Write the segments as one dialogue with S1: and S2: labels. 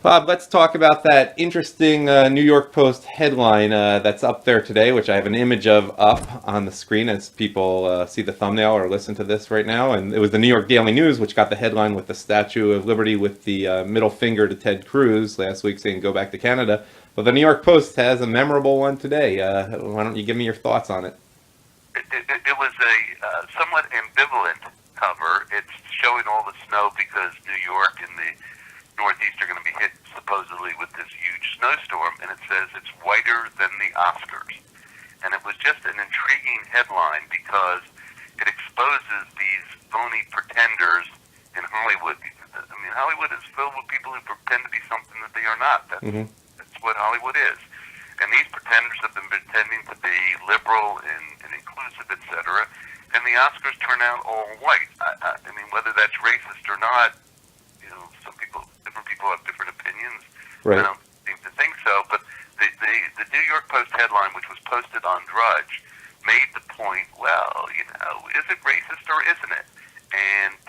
S1: Bob, let's talk about that interesting New York Post headline that's up there today, which I have an image of up on the screen as people see the thumbnail or listen to this right now. And it was the New York Daily News, which got the headline with the Statue of Liberty with the middle finger to Ted Cruz last week saying, go back to Canada. But the New York Post has a memorable one today. Why don't you give me your thoughts on it?
S2: It was a somewhat ambivalent cover. It's showing all the snow because New York and the Northeast are going to be hit supposedly with this huge snowstorm, and it says it's whiter than the Oscars. And it was just an intriguing headline because it exposes these phony pretenders in Hollywood. I mean, Hollywood is filled with people who pretend to be something that they are not. That's what Hollywood is. And these pretenders have been pretending to be liberal and inclusive, etc. And the Oscars turn out all white. I mean, whether that's racist or not, different people have different opinions.
S1: Right.
S2: I don't seem to think so. But the New York Post headline, which was posted on Drudge, made the point, well, is it racist or isn't it? And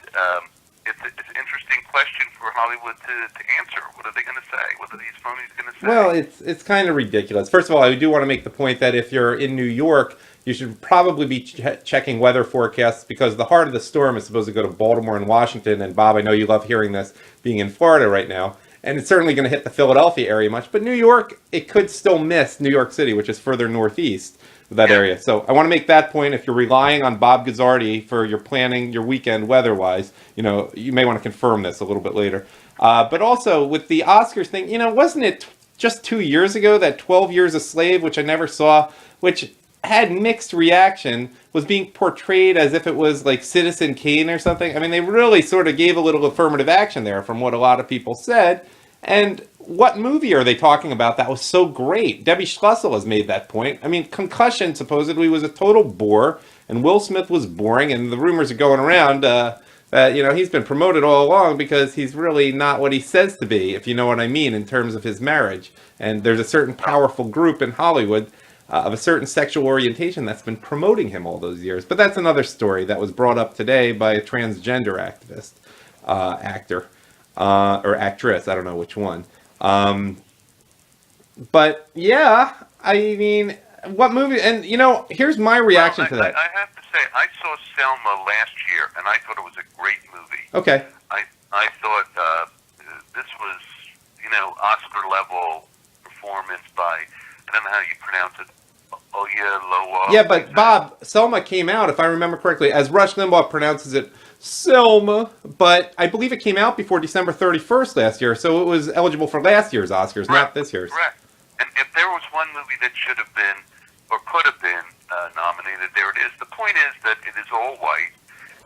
S2: it's an interesting question for Hollywood to answer. What are they going to say? What are these phonies going to say?
S1: Well, it's kind of ridiculous. First of all, I do want to make the point that if you're in New York, you should probably be checking weather forecasts because the heart of the storm is supposed to go to Baltimore and Washington. And Bob, I know you love hearing this, being in Florida right now. And it's certainly going to hit the Philadelphia area much. But New York, it could still miss New York City, which is further northeast of that area. So I want to make that point. If you're relying on Bob Guzzardi for your planning, your weekend weather-wise, you may want to confirm this a little bit later. But also, with the Oscars thing, wasn't it just 2 years ago that 12 Years a Slave, which I never saw, which had mixed reaction, was being portrayed as if it was like Citizen Kane or something? I mean, they really sort of gave a little affirmative action there from what a lot of people said. And what movie are they talking about that was so great? Debbie Schlussel has made that point. I mean, Concussion supposedly was a total bore, and Will Smith was boring, and the rumors are going around that, he's been promoted all along because he's really not what he says to be, if you know what I mean, in terms of his marriage. And there's a certain powerful group in Hollywood of a certain sexual orientation that's been promoting him all those years. But that's another story that was brought up today by a transgender activist, actor, or actress, I don't know which one. But yeah, I mean, what movie? And here's my reaction to that.
S2: I have to say, I saw Selma last year, and I thought it was a great movie.
S1: Okay.
S2: I thought this was, Oscar level performance by, I don't know how you pronounce it, Oya Loa.
S1: Yeah, but Bob, Selma came out, if I remember correctly, as Rush Limbaugh pronounces it, Selma, but I believe it came out before December 31st last year, so it was eligible for last year's Oscars, not this year's.
S2: Correct. And if there was one movie that should have been, or could have been, nominated, there it is. The point is that it is all white,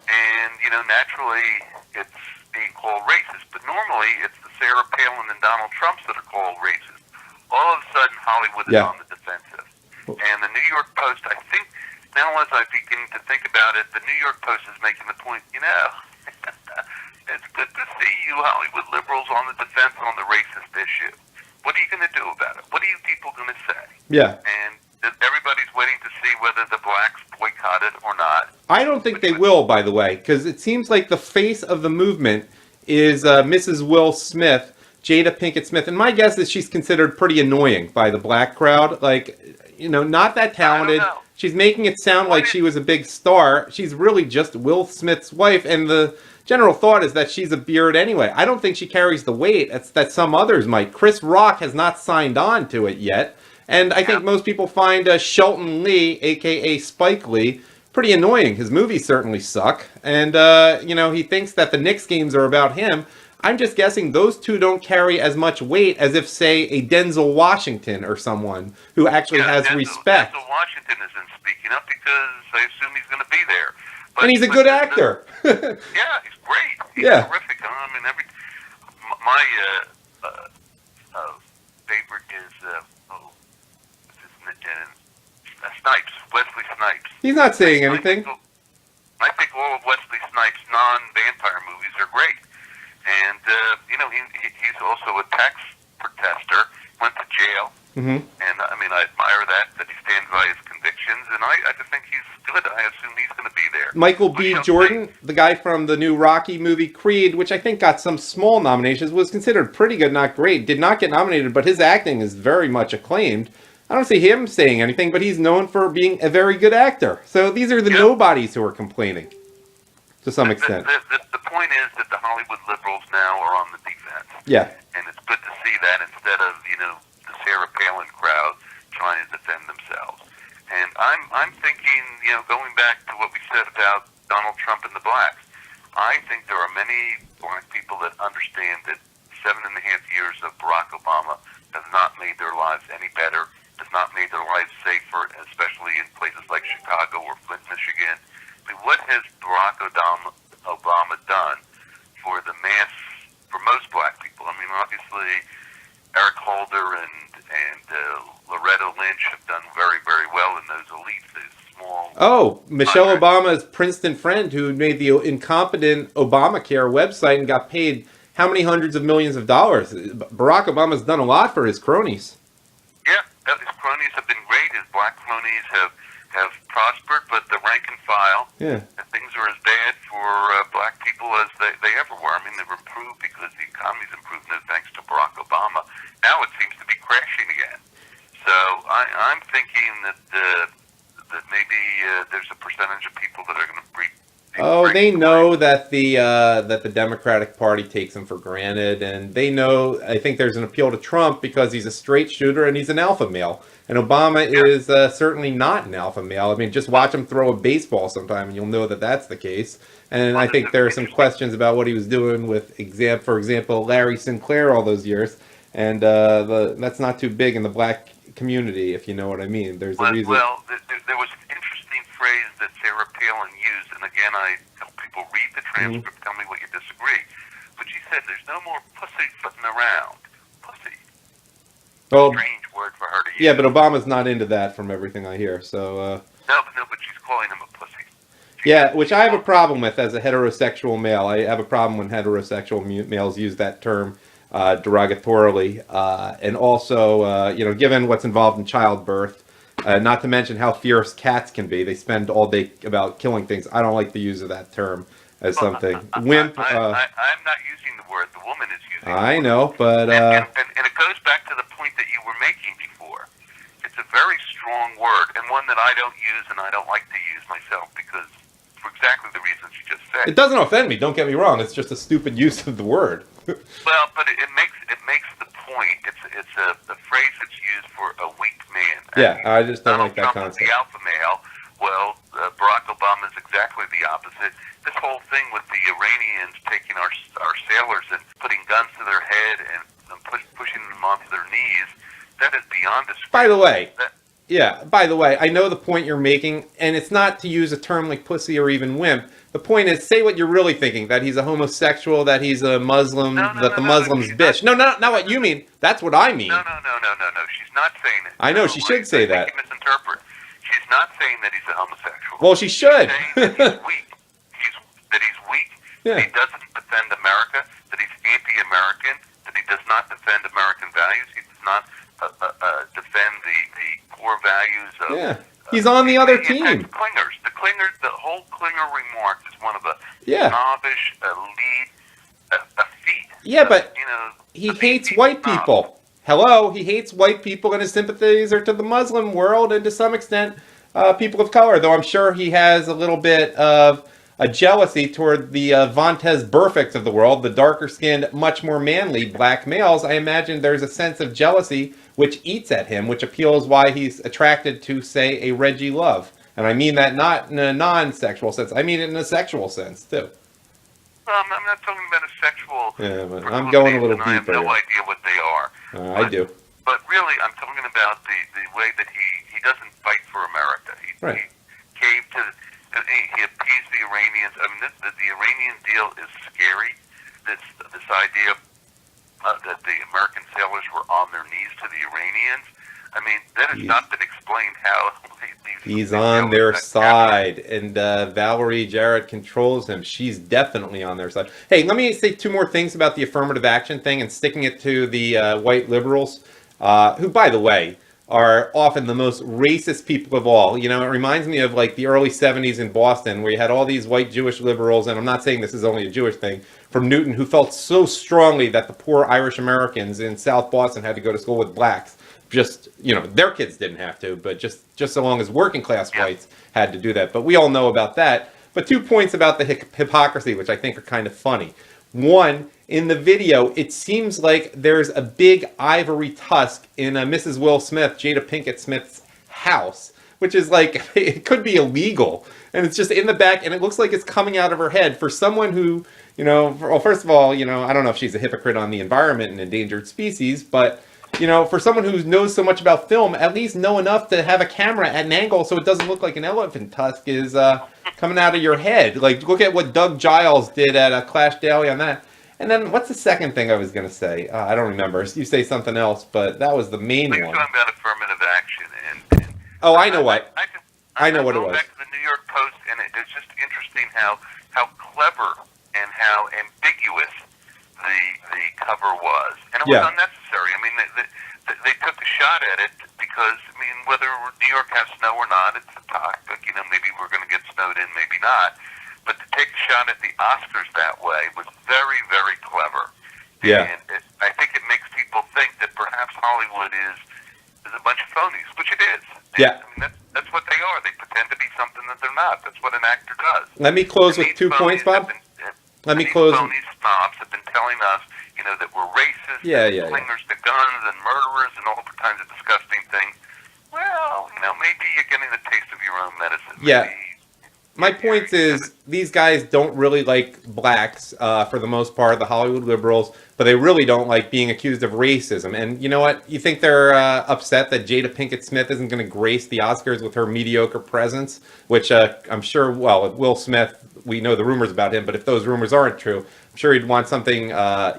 S2: and, naturally, it's being called racist, but normally it's the Sarah Palin and Donald Trumps that are called racist. All of a sudden, Hollywood is on the defensive. And the New York Post, I think, now as I begin to think about it, the New York Post is making the point, it's good to see you Hollywood liberals on the defense on the racist issue. What are you going to do about it? What are you people going to say?
S1: Yeah.
S2: And everybody's waiting to see whether the blacks boycott it or not.
S1: I don't think they will, by the way, because it seems like the face of the movement is Mrs. Will Smith, Jada Pinkett Smith, and my guess is she's considered pretty annoying by the black crowd. Like, not that talented. She's making it sound like she was a big star. She's really just Will Smith's wife, and the general thought is that she's a beard anyway. I don't think she carries the weight that some others might. Chris Rock has not signed on to it yet, and I think most people find Shelton Lee, a.k.a. Spike Lee, pretty annoying. His movies certainly suck, and, he thinks that the Knicks games are about him. I'm just guessing those two don't carry as much weight as if, say, a Denzel Washington or someone who actually has respect.
S2: Denzel Washington isn't speaking up because I assume he's going to be there.
S1: And he's a good actor.
S2: Yeah, he's great. He's terrific. I mean, my favorite is Snipes, Wesley Snipes.
S1: He's not saying anything.
S2: I think all of Wesley Snipes' non-vampire movies are great. And, he's also a tax protester, went to jail. Mm-hmm. And, I admire that he stands by his convictions. and I just think he's good. I assume he's going to be there.
S1: Michael B. Jordan, the guy from the new Rocky movie Creed, which I think got some small nominations, was considered pretty good, not great. Did not get nominated, but his acting is very much acclaimed. I don't see him saying anything, but he's known for being a very good actor. So these are the nobodies who are complaining, to some extent.
S2: The point is that the Hollywood liberals now are on the defense.
S1: Yeah.
S2: And it's good to see that instead of, the Sarah Palin crowd trying to defend themselves. And I'm thinking, going back to what we said about Donald Trump and the blacks, I think there are many black people that understand that 7.5 years of Barack Obama has not made their lives any better, has not made their lives safer, especially in places like Chicago or Flint, Michigan. I mean, what has Barack Obama done for the mass, for most black people? I mean, obviously, Eric Holder and Loretta Lynch have done very, very well in those elites, those small...
S1: Oh, Michelle Obama's Princeton friend who made the incompetent Obamacare website and got paid how many hundreds of millions of dollars? Barack Obama's done a lot for his cronies.
S2: Yeah, his cronies have been great. His black cronies have prospered, but the rank and file, things are as bad for black people as they ever were. I mean, they've improved because the economy's improved, no thanks to Barack Obama. Now it seems to be crashing again. So I'm thinking that maybe there's a percentage of people that are going to break.
S1: Oh, they know that the Democratic Party takes him for granted, and they know. I think there's an appeal to Trump because he's a straight shooter and he's an alpha male, and Obama is certainly not an alpha male. I mean, just watch him throw a baseball sometime, and you'll know that that's the case. And I think there are some questions about what he was doing with, for example, Larry Sinclair all those years, and that's not too big in the black community, if you know what I mean. There's a reason.
S2: Well, there was an interesting phrase that Sarah Palin used, and again, I tell people, read the transcript, tell me what you disagree. But she said, there's no more pussyfooting around. Pussy.
S1: Well,
S2: strange word for her to use.
S1: Yeah, but Obama's not into that from everything I hear, so...
S2: No, but she's calling him a pussy.
S1: Yeah, which I have a problem with as a heterosexual male. I have a problem when heterosexual males use that term derogatorily, and also, given what's involved in childbirth, not to mention how fierce cats can be. They spend all day about killing things. I don't like the use of that term as something. Wimp.
S2: I'm not using the word. The woman is using the word.
S1: I know, but...
S2: And it goes back to the point that you were making before. It's a very strong word, and one that I don't use and I don't like to use myself because, for exactly the reasons you just said.
S1: It doesn't offend me, don't get me wrong. It's just a stupid use of the word.
S2: Well, but it makes the point. It's a phrase that's used for a weak man.
S1: Yeah, I just don't
S2: Donald
S1: like that
S2: Trump is
S1: concept.
S2: the alpha male. Well, Barack Obama is exactly the opposite. This whole thing with the Iranians taking our sailors and putting guns to their head and pushing them onto their knees, that is beyond description.
S1: By the way, I know the point you're making, and it's not to use a term like pussy or even wimp. The point is, say what you're really thinking, that he's a homosexual, that he's a Muslim, that the Muslim's bitch. No, not what you mean. That's what I mean.
S2: No. She's not saying it.
S1: I know, she should say that.
S2: You misinterpret. She's not saying that he's a homosexual.
S1: Well, she should.
S2: She's saying that he's weak. That he's weak, that he doesn't defend America, that he's anti-American, that he does not defend American values, he does not defend the core values of...
S1: Yeah, he's on the other team.
S2: Clingers. The whole Clinger remark is one of a snobbish, elite, effete...
S1: Yeah, but he hates white people. Hello, he hates white people, and his sympathies are to the Muslim world and to some extent people of color, though I'm sure he has a little bit of a jealousy toward the Vontaze Burficts of the world, the darker-skinned, much more manly black males. I imagine there's a sense of jealousy which eats at him, which appeals why he's attracted to, say, a Reggie Love. And I mean that not in a non-sexual sense. I mean it in a sexual sense, too.
S2: Well, I'm not talking about a sexual...
S1: Yeah, but I'm going a little deeper.
S2: I have no idea what they are.
S1: I do.
S2: But really, I'm talking about the way that he doesn't fight for America. He caved to... He appeased the Iranians. I mean, the Iranian deal is scary. This idea that the American sailors were on their knees to the Iranians. I mean, that has not been explained how...
S1: He's on their side, and Valerie Jarrett controls him. She's definitely on their side. Hey, let me say two more things about the affirmative action thing and sticking it to the white liberals, who, by the way, are often the most racist people of all. You know, it reminds me of like the early 70s in Boston, where you had all these white Jewish liberals, and I'm not saying this is only a Jewish thing, from Newton, who felt so strongly that the poor Irish Americans in South Boston had to go to school with blacks. Just, you know, their kids didn't have to, but just so long as working class whites had to do that. But we all know about that. But 2 points about the hypocrisy, which I think are kind of funny. One, in the video, it seems like there's a big ivory tusk in Mrs. Will Smith, Jada Pinkett Smith's house, which is like, it could be illegal. And it's just in the back, and it looks like it's coming out of her head. For someone who, you know, well, first of all, you know, I don't know if she's a hypocrite on the environment and endangered species, but, you know, for someone who knows so much about film, at least know enough to have a camera at an angle so it doesn't look like an elephant tusk is coming out of your head. Like, look at what Doug Giles did at Clash Daily on that. And then, what's the second thing I was going to say? I don't remember. You say something else, but that was the main one.
S2: You're talking about affirmative action. And
S1: oh, I know what. I know what it was.
S2: Back to the New York Post, and it's just interesting how clever and how ambiguous the cover was. And it was unnecessary. I mean, they took a shot at it because, I mean, whether New York has snow or not, it's a topic. You know, maybe we're going to get snowed in, maybe not. But to take a shot at the Oscars that way was very, very clever.
S1: Yeah.
S2: And I think it makes people think that perhaps Hollywood is a bunch of phonies, which it is.
S1: Yeah.
S2: I mean, that's what they are. They pretend to be something that they're not. That's what an actor does.
S1: Let me close with 2 points, Bob. Let me close.
S2: Phony snobs have been telling us, you know, that we're racist, clingers to guns, and murderers, and all kinds of disgusting things. Well, you know, maybe you're getting the taste of your own medicine.
S1: Yeah. My point is, these guys don't really like blacks for the most part, the Hollywood liberals, but they really don't like being accused of racism. And you know what? You think they're upset that Jada Pinkett Smith isn't going to grace the Oscars with her mediocre presence, which I'm sure, well, Will Smith, we know the rumors about him, but if those rumors aren't true, I'm sure he'd want something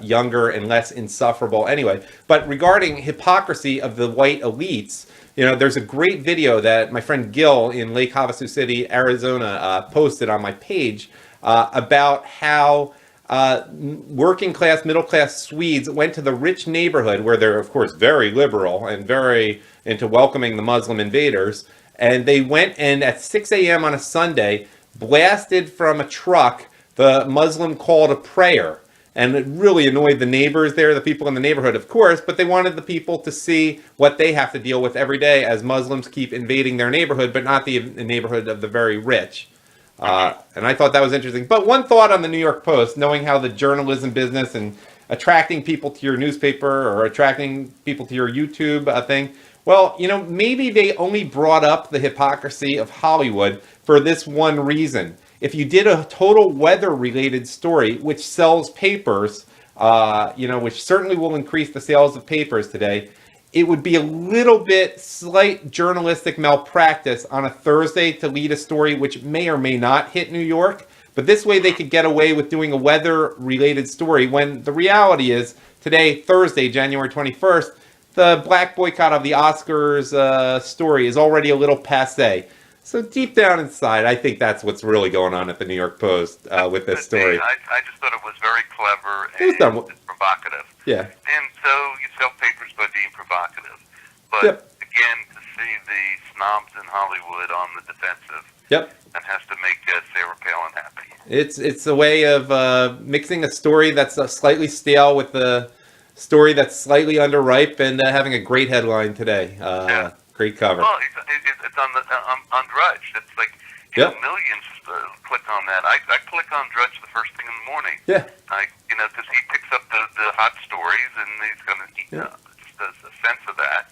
S1: younger and less insufferable anyway. But regarding hypocrisy of the white elites, you know, there's a great video that my friend Gil in Lake Havasu City, Arizona, posted on my page about how working class, middle class Swedes went to the rich neighborhood where they're, of course, very liberal and very into welcoming the Muslim invaders. And they went and at 6 a.m. on a Sunday, blasted from a truck the Muslim call to prayer. And it really annoyed the neighbors there, the people in the neighborhood, of course, but they wanted the people to see what they have to deal with every day as Muslims keep invading their neighborhood, but not the neighborhood of the very rich. And I thought that was interesting. But one thought on the New York Post, knowing how the journalism business and attracting people to your newspaper or attracting people to your YouTube thing, well, you know, maybe they only brought up the hypocrisy of Hollywood for this one reason. If you did a total weather-related story, which sells papers, you know, which certainly will increase the sales of papers today, it would be a little bit slight journalistic malpractice on a Thursday to lead a story which may or may not hit New York. But this way they could get away with doing a weather-related story when the reality is today, Thursday, January 21st, the black boycott of the Oscars story is already a little passé. So deep down inside, I think that's what's really going on at the New York Post with this story.
S2: I just thought it was very clever and provocative.
S1: Yeah.
S2: And so you sell papers by being provocative. But again, to see the snobs in Hollywood on the defensive, that has to make Sarah Palin happy.
S1: It's a way of mixing a story that's slightly stale with the story that's slightly underripe and having a great headline today. Great cover.
S2: Well, it's on Drudge. It's like millions click on that. I click on Drudge the first thing in the morning.
S1: Yeah.
S2: You know, because he picks up the hot stories and he's going to just a sense of that.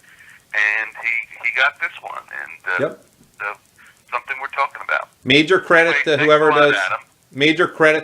S2: And he got this one, and something we're talking about.
S1: Major credit to whoever does. Major credit